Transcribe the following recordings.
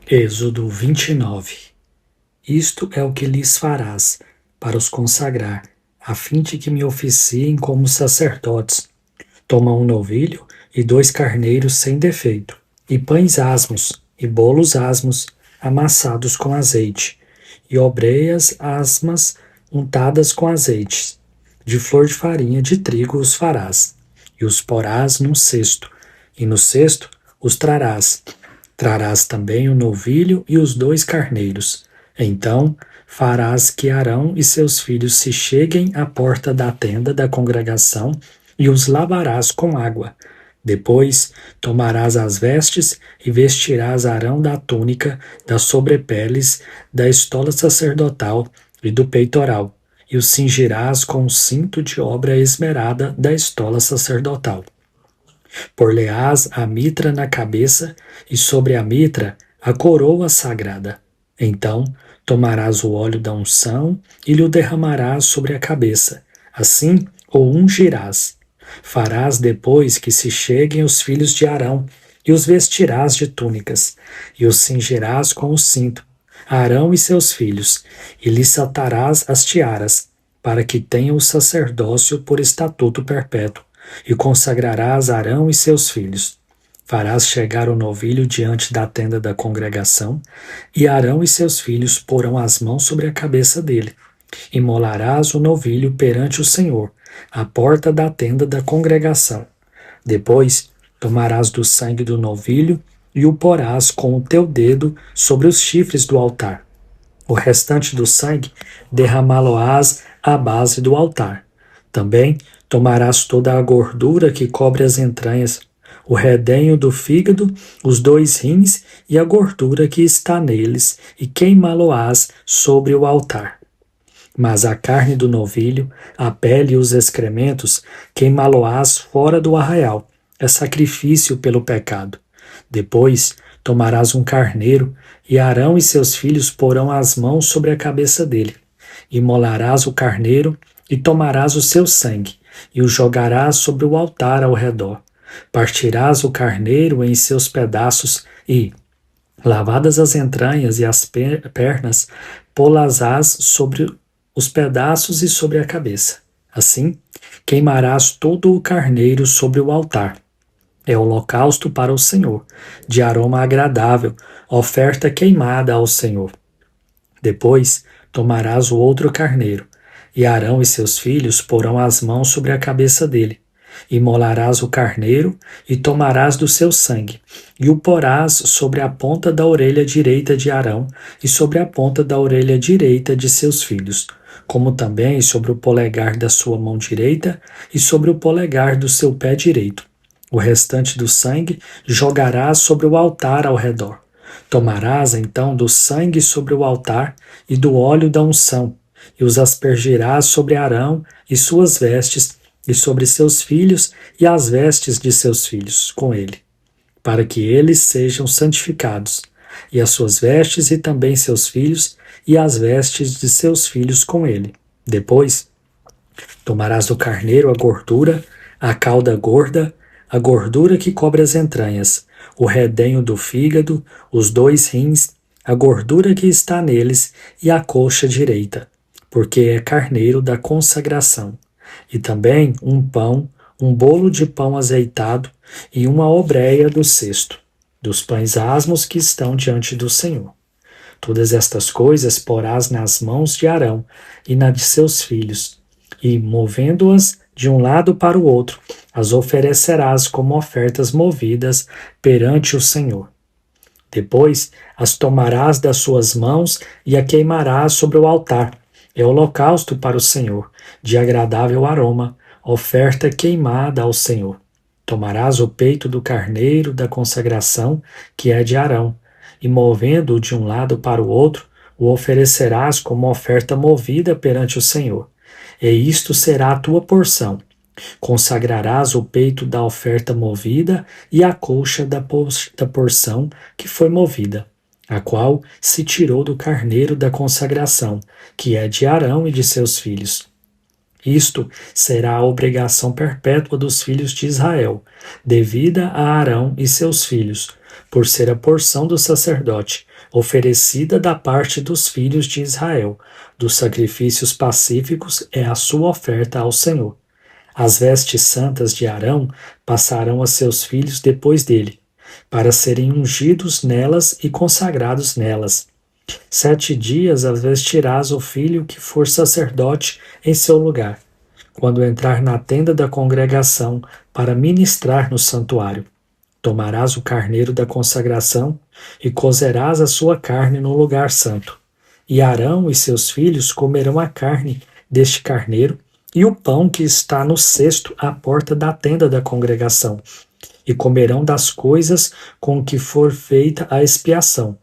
Êxodo 29. Isto é o que lhes farás, para os consagrar, a fim de que me oficiem como sacerdotes. Toma um novilho e 2 carneiros sem defeito, e pães asmos, e bolos asmos, amassados com azeite, e obreias asmas untadas com azeite. De flor de farinha de trigo os farás, e os porás num cesto, e no cesto os trarás. Trarás também o novilho e os 2 carneiros. Então farás que Arão e seus filhos se cheguem à porta da tenda da congregação e os lavarás com água. Depois tomarás as vestes e vestirás Arão da túnica, das sobrepeles, da estola sacerdotal e do peitoral, e o cingirás com o cinto de obra esmerada da estola sacerdotal. Por-lhe-ás a mitra na cabeça, e sobre a mitra a coroa sagrada. Então tomarás o óleo da unção e lhe derramarás sobre a cabeça. Assim o ungirás. Farás depois que se cheguem os filhos de Arão, e os vestirás de túnicas, e os cingirás com o cinto, Arão e seus filhos, e lhes atarás as tiaras, para que tenham o sacerdócio por estatuto perpétuo, e consagrarás Arão e seus filhos. Farás chegar o novilho diante da tenda da congregação, e Arão e seus filhos porão as mãos sobre a cabeça dele. Imolarás o novilho perante o Senhor, à porta da tenda da congregação. Depois tomarás do sangue do novilho e o porás com o teu dedo sobre os chifres do altar. O restante do sangue derramá-lo-ás à base do altar. Também tomarás toda a gordura que cobre as entranhas, o redenho do fígado, os 2 rins e a gordura que está neles, e queimá-lo-ás sobre o altar. Mas a carne do novilho, a pele e os excrementos, queimá-lo-ás fora do arraial. É sacrifício pelo pecado. Depois tomarás um carneiro, e Arão e seus filhos porão as mãos sobre a cabeça dele. Imolarás o carneiro, e tomarás o seu sangue, e o jogarás sobre o altar ao redor. Partirás o carneiro em seus pedaços, e, lavadas as entranhas e as pernas, pô-las-ás sobre os pedaços e sobre a cabeça. Assim, queimarás todo o carneiro sobre o altar. É holocausto para o Senhor, de aroma agradável, oferta queimada ao Senhor. Depois tomarás o outro carneiro, e Arão e seus filhos porão as mãos sobre a cabeça dele. Imolarás o carneiro, e tomarás do seu sangue, e o porás sobre a ponta da orelha direita de Arão, e sobre a ponta da orelha direita de seus filhos, como também sobre o polegar da sua mão direita, e sobre o polegar do seu pé direito. O restante do sangue jogarás sobre o altar ao redor. Tomarás então do sangue sobre o altar e do óleo da unção, e os aspergirás sobre Arão e suas vestes, e sobre seus filhos e as vestes de seus filhos com ele, para que eles sejam santificados, e as suas vestes e também seus filhos e as vestes de seus filhos com ele. Depois tomarás do carneiro a gordura, a cauda gorda, a gordura que cobre as entranhas, o redenho do fígado, os 2 rins, a gordura que está neles e a coxa direita, porque é carneiro da consagração. E também um pão, um bolo de pão azeitado e uma obreia do cesto, dos pães asmos que estão diante do Senhor. Todas estas coisas porás nas mãos de Arão e na de seus filhos, e, movendo-as de um lado para o outro, as oferecerás como ofertas movidas perante o Senhor. Depois as tomarás das suas mãos e a queimarás sobre o altar. É holocausto para o Senhor, de agradável aroma, oferta queimada ao Senhor. Tomarás o peito do carneiro da consagração, que é de Arão, e movendo-o de um lado para o outro, o oferecerás como oferta movida perante o Senhor. E isto será a tua porção. Consagrarás o peito da oferta movida e a coxa da porção que foi movida, a qual se tirou do carneiro da consagração, que é de Arão e de seus filhos. Isto será a obrigação perpétua dos filhos de Israel, devida a Arão e seus filhos, por ser a porção do sacerdote, oferecida da parte dos filhos de Israel. Dos sacrifícios pacíficos é a sua oferta ao Senhor. As vestes santas de Arão passarão a seus filhos depois dele, para serem ungidos nelas e consagrados nelas. 7 dias as vestirás o filho que for sacerdote em seu lugar, quando entrar na tenda da congregação para ministrar no santuário. Tomarás o carneiro da consagração e cozerás a sua carne no lugar santo. E Arão e seus filhos comerão a carne deste carneiro e o pão que está no cesto à porta da tenda da congregação, e comerão das coisas com que for feita a expiação,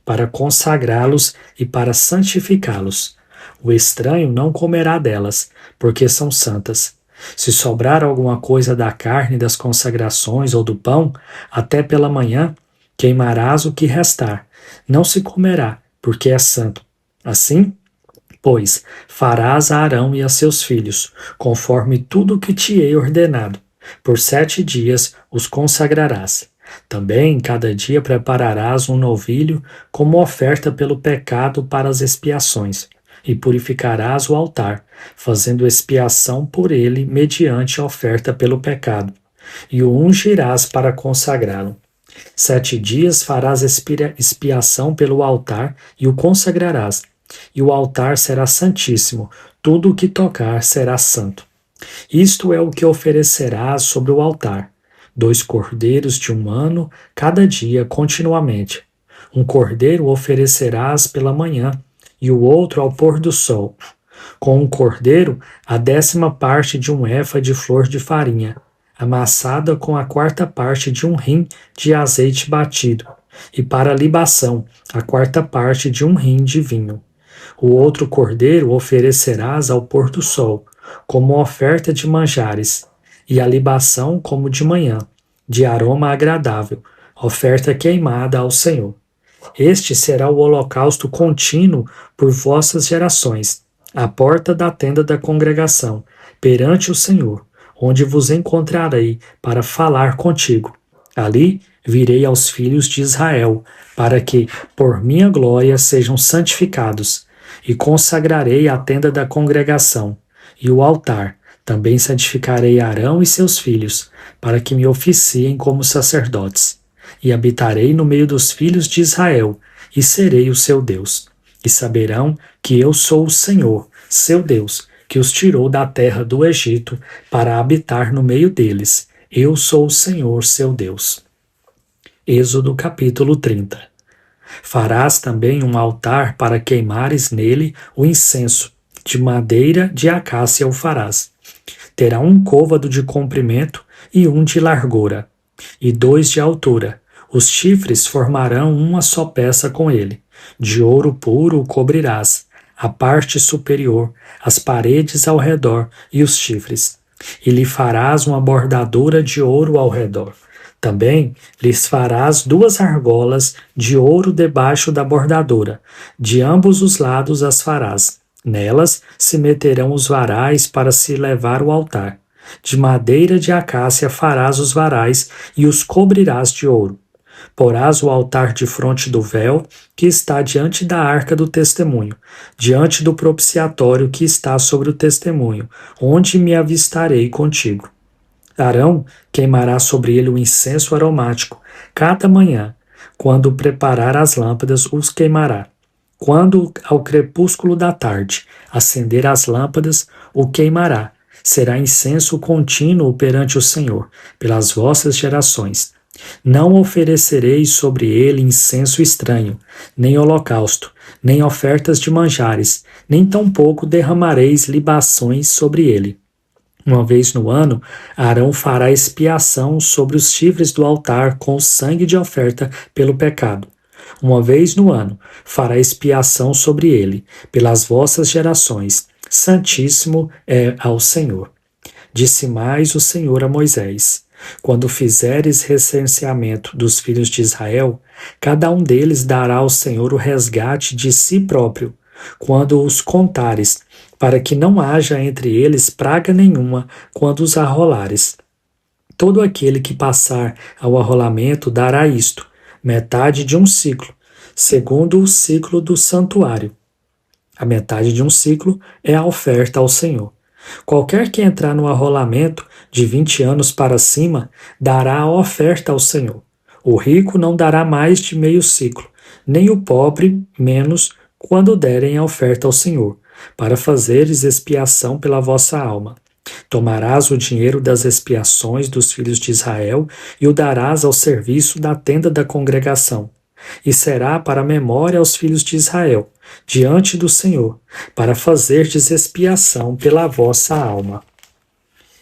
para consagrá-los e para santificá-los. O estranho não comerá delas, porque são santas. Se sobrar alguma coisa da carne das consagrações ou do pão, até pela manhã, queimarás o que restar. Não se comerá, porque é santo. Assim, pois, farás a Arão e a seus filhos, conforme tudo o que te hei ordenado. Por 7 dias os consagrarás. Também, cada dia prepararás um novilho como oferta pelo pecado para as expiações, e purificarás o altar, fazendo expiação por ele mediante a oferta pelo pecado, e o ungirás para consagrá-lo. 7 dias farás expiação pelo altar e o consagrarás, e o altar será santíssimo, tudo o que tocar será santo. Isto é o que oferecerás sobre o altar: 2 cordeiros de 1 ano, cada dia continuamente. Um cordeiro oferecerás pela manhã, e o outro ao pôr do sol. Com um cordeiro, a 10ª parte de 1 efa de flor de farinha, amassada com a 4ª parte de 1 rim de azeite batido, e para a libação, a 4ª parte de 1 rim de vinho. O outro cordeiro oferecerás ao pôr do sol, como oferta de manjares, e a libação como de manhã, de aroma agradável, oferta queimada ao Senhor. Este será o holocausto contínuo por vossas gerações, à porta da tenda da congregação, perante o Senhor, onde vos encontrarei para falar contigo. Ali virei aos filhos de Israel, para que, por minha glória, sejam santificados, e consagrarei a tenda da congregação, e o altar. Também santificarei Arão e seus filhos, para que me oficiem como sacerdotes. E habitarei no meio dos filhos de Israel, e serei o seu Deus. E saberão que eu sou o Senhor, seu Deus, que os tirou da terra do Egito para habitar no meio deles. Eu sou o Senhor, seu Deus. Êxodo capítulo 30. Farás também um altar para queimares nele o incenso. De madeira de acácia o farás. Terá 1 côvado de comprimento e 1 de largura, e 2 de altura. Os chifres formarão uma só peça com ele. De ouro puro o cobrirás, a parte superior, as paredes ao redor e os chifres. E lhe farás uma bordadura de ouro ao redor. Também lhes farás 2 argolas de ouro debaixo da bordadura. De ambos os lados as farás. Nelas se meterão os varais para se levar o altar. De madeira de acácia farás os varais e os cobrirás de ouro. Porás o altar defronte do véu que está diante da arca do testemunho, diante do propiciatório que está sobre o testemunho, onde me avistarei contigo. Arão queimará sobre ele o incenso aromático, cada manhã, quando preparar as lâmpadas os queimará. Quando ao crepúsculo da tarde acender as lâmpadas, o queimará. Será incenso contínuo perante o Senhor, pelas vossas gerações. Não oferecereis sobre ele incenso estranho, nem holocausto, nem ofertas de manjares, nem tampouco derramareis libações sobre ele. Uma vez no ano, Arão fará expiação sobre os chifres do altar com o sangue de oferta pelo pecado. Uma vez no ano, fará expiação sobre ele, pelas vossas gerações. Santíssimo é ao Senhor. Disse mais o Senhor a Moisés: quando fizeres recenseamento dos filhos de Israel, cada um deles dará ao Senhor o resgate de si próprio, quando os contares, para que não haja entre eles praga nenhuma quando os arrolares. Todo aquele que passar ao arrolamento dará isto: metade de um ciclo, segundo o ciclo do santuário. A metade de um ciclo é a oferta ao Senhor. Qualquer que entrar no arrolamento de 20 anos para cima dará a oferta ao Senhor. O rico não dará mais de meio ciclo, nem o pobre menos, quando derem a oferta ao Senhor, para fazeres expiação pela vossa alma. Tomarás o dinheiro das expiações dos filhos de Israel e o darás ao serviço da tenda da congregação. E será para memória aos filhos de Israel, diante do Senhor, para fazerdes expiação pela vossa alma.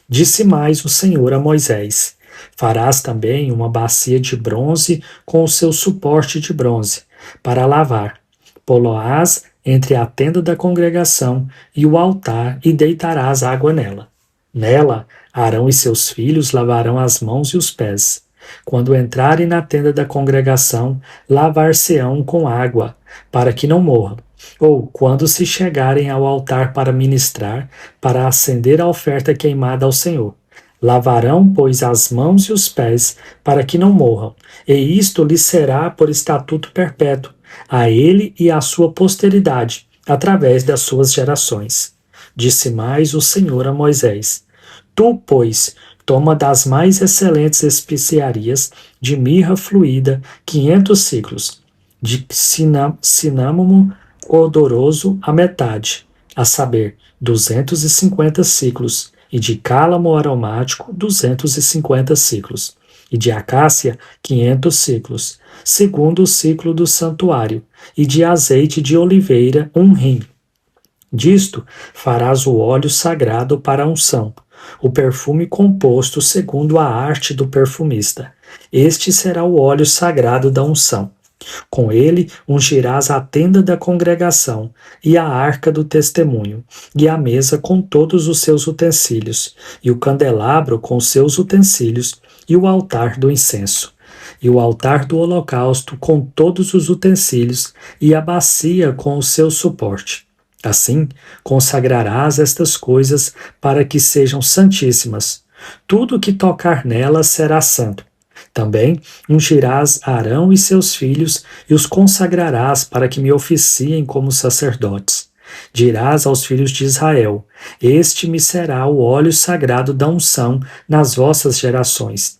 Disse mais o Senhor a Moisés: farás também uma bacia de bronze com o seu suporte de bronze, para lavar. Poloás entre a tenda da congregação e o altar e deitarás água nela. Nela, Arão e seus filhos lavarão as mãos e os pés. Quando entrarem na tenda da congregação, lavar-se-ão com água, para que não morram. Ou, quando se chegarem ao altar para ministrar, para acender a oferta queimada ao Senhor. Lavarão, pois, as mãos e os pés, para que não morram, e isto lhes será por estatuto perpétuo, a ele e à sua posteridade, através das suas gerações. Disse mais o Senhor a Moisés: tu, pois, toma das mais excelentes especiarias de mirra fluída 500 ciclos, de cinâmomo odoroso a metade, a saber, 250 ciclos, e de cálamo aromático 250 ciclos, e de acácia 500 ciclos, segundo o ciclo do santuário, e de azeite de oliveira 1 rim. Disto farás o óleo sagrado para a unção, o perfume composto segundo a arte do perfumista. Este será o óleo sagrado da unção. Com ele ungirás a tenda da congregação e a arca do testemunho, e a mesa com todos os seus utensílios, e o candelabro com seus utensílios, e o altar do incenso, e o altar do holocausto com todos os utensílios, e a bacia com o seu suporte. Assim, consagrarás estas coisas para que sejam santíssimas. Tudo que tocar nelas será santo. Também ungirás Arão e seus filhos e os consagrarás para que me oficiem como sacerdotes. Dirás aos filhos de Israel: este me será o óleo sagrado da unção nas vossas gerações.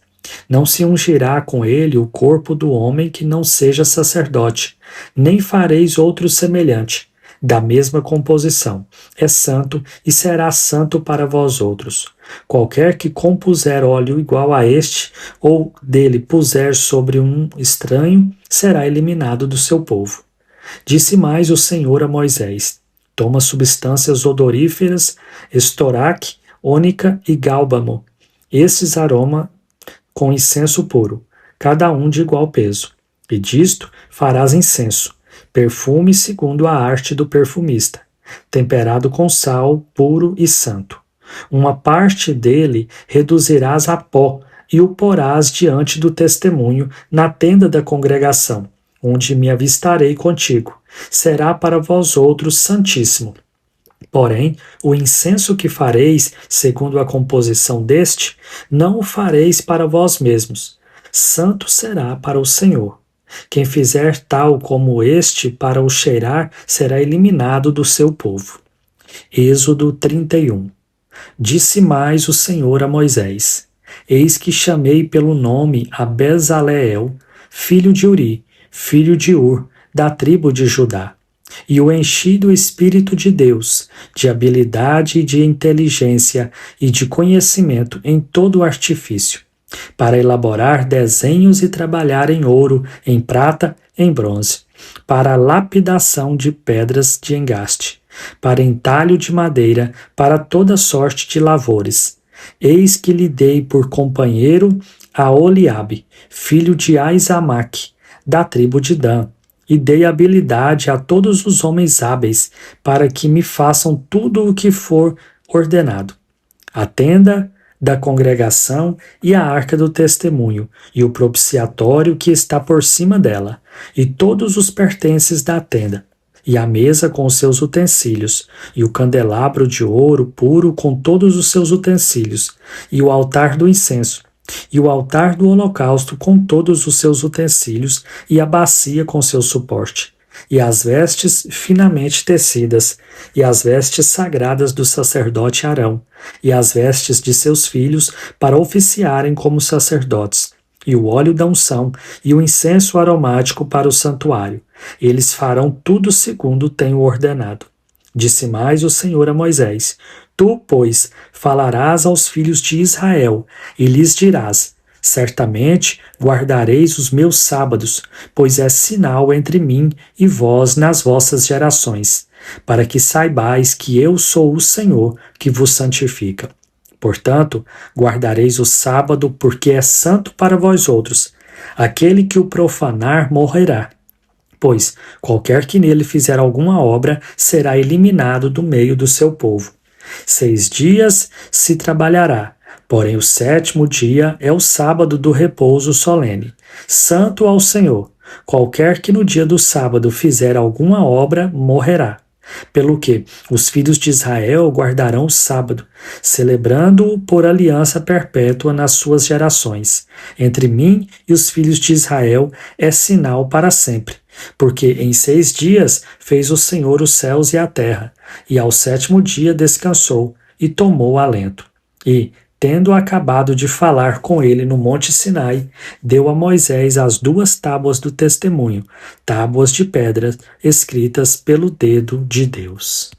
Não se ungirá com ele o corpo do homem que não seja sacerdote, nem fareis outro semelhante, da mesma composição. É santo e será santo para vós outros. Qualquer que compuser óleo igual a este, ou dele puser sobre um estranho, será eliminado do seu povo. Disse mais o Senhor a Moisés: toma substâncias odoríferas, estoraque, ônica e gálbano, estes aroma com incenso puro, cada um de igual peso. E disto farás incenso, perfume segundo a arte do perfumista, temperado com sal, puro e santo. Uma parte dele reduzirás a pó e o porás diante do testemunho na tenda da congregação, onde me avistarei contigo. Será para vós outros santíssimo. Porém, o incenso que fareis, segundo a composição deste, não o fareis para vós mesmos. Santo será para o Senhor. Quem fizer tal como este para o cheirar será eliminado do seu povo. Êxodo 31. Disse mais o Senhor a Moisés: eis que chamei pelo nome a Bezaleel, filho de Uri, filho de Ur, da tribo de Judá, e o enchi do Espírito de Deus, de habilidade e de inteligência e de conhecimento em todo o artifício, para elaborar desenhos e trabalhar em ouro, em prata, em bronze, para a lapidação de pedras de engaste, para entalho de madeira, para toda sorte de lavores. Eis que lhe dei por companheiro a Oliabe, filho de Aizamaque, da tribo de Dan, e dei habilidade a todos os homens hábeis, para que me façam tudo o que for ordenado. A tenda da congregação e a arca do testemunho, e o propiciatório que está por cima dela, e todos os pertences da tenda, e a mesa com os seus utensílios, e o candelabro de ouro puro com todos os seus utensílios, e o altar do incenso, e o altar do holocausto com todos os seus utensílios, e a bacia com seu suporte, e as vestes finamente tecidas, e as vestes sagradas do sacerdote Arão, e as vestes de seus filhos para oficiarem como sacerdotes, e o óleo da unção, e o incenso aromático para o santuário. Eles farão tudo segundo tenho ordenado. Disse mais o Senhor a Moisés: Tu, pois, falarás aos filhos de Israel, e lhes dirás: Certamente guardareis os meus sábados, pois é sinal entre mim e vós nas vossas gerações, para que saibais que eu sou o Senhor que vos santifica. Portanto, guardareis o sábado, porque é santo para vós outros. Aquele que o profanar morrerá. Pois qualquer que nele fizer alguma obra será eliminado do meio do seu povo. 6 dias se trabalhará, porém o sétimo dia é o sábado do repouso solene, santo ao Senhor. Qualquer que no dia do sábado fizer alguma obra morrerá. Pelo que os filhos de Israel guardarão o sábado, celebrando-o por aliança perpétua nas suas gerações. Entre mim e os filhos de Israel é sinal para sempre. Porque em 6 dias fez o Senhor os céus e a terra, e ao sétimo dia descansou e tomou alento. E, tendo acabado de falar com ele no monte Sinai, deu a Moisés as 2 tábuas do testemunho, tábuas de pedra escritas pelo dedo de Deus.